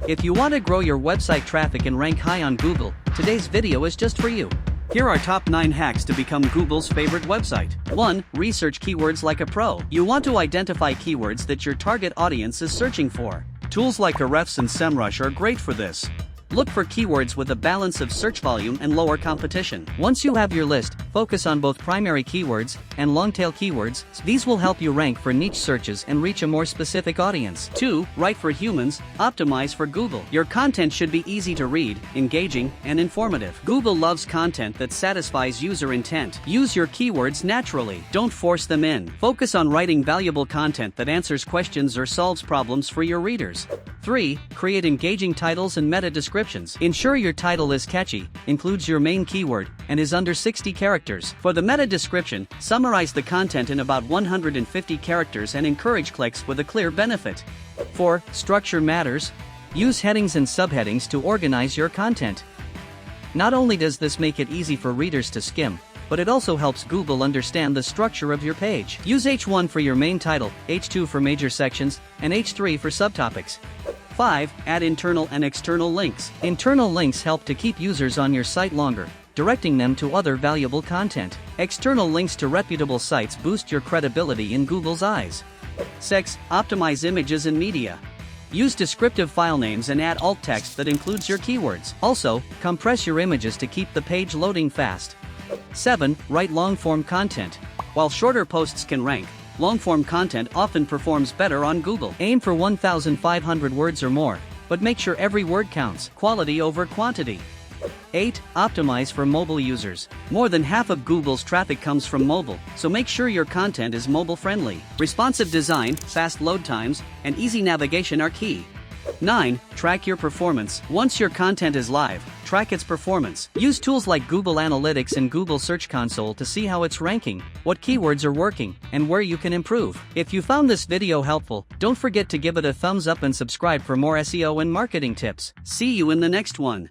If you want to grow your website traffic and rank high on Google, today's video is just for you. Here are top 9 hacks to become Google's favorite website. 1. Research keywords like a pro. You want to identify keywords that your target audience is searching for. Tools like Ahrefs and SEMrush are great for this. Look for keywords with a balance of search volume and lower competition. Once you have your list, focus on both primary keywords and long-tail keywords. These will help you rank for niche searches and reach a more specific audience. 2. Write for humans, optimize for Google. Your content should be easy to read, engaging, and informative. Google loves content that satisfies user intent. Use your keywords naturally. Don't force them in. Focus on writing valuable content that answers questions or solves problems for your readers. 3. Create engaging titles and meta descriptions. Ensure your title is catchy, includes your main keyword, and is under 60 characters. For the meta description, summarize the content in about 150 characters and encourage clicks with a clear benefit. 4. Structure matters. Use headings and subheadings to organize your content. Not only does this make it easy for readers to skim, but it also helps Google understand the structure of your page. Use H1 for your main title, H2 for major sections, and H3 for subtopics. 5. Add internal and external links. Internal links help to keep users on your site longer, directing them to other valuable content. External links to reputable sites boost your credibility in Google's eyes. 6. Optimize images and media. Use descriptive file names and add alt text that includes your keywords. Also, compress your images to keep the page loading fast. 7. Write long-form content. While shorter posts can rank, long-form content often performs better on Google. Aim for 1,500 words or more, but make sure every word counts. Quality over quantity. 8. Optimize for mobile users. More than half of Google's traffic comes from mobile, so make sure your content is mobile-friendly. Responsive design, fast load times, and easy navigation are key. 9. Track your performance. Once your content is live, track its performance. Use tools like Google Analytics and Google Search Console to see how it's ranking, what keywords are working, and where you can improve. If you found this video helpful, don't forget to give it a thumbs up and subscribe for more SEO and marketing tips. See you in the next one.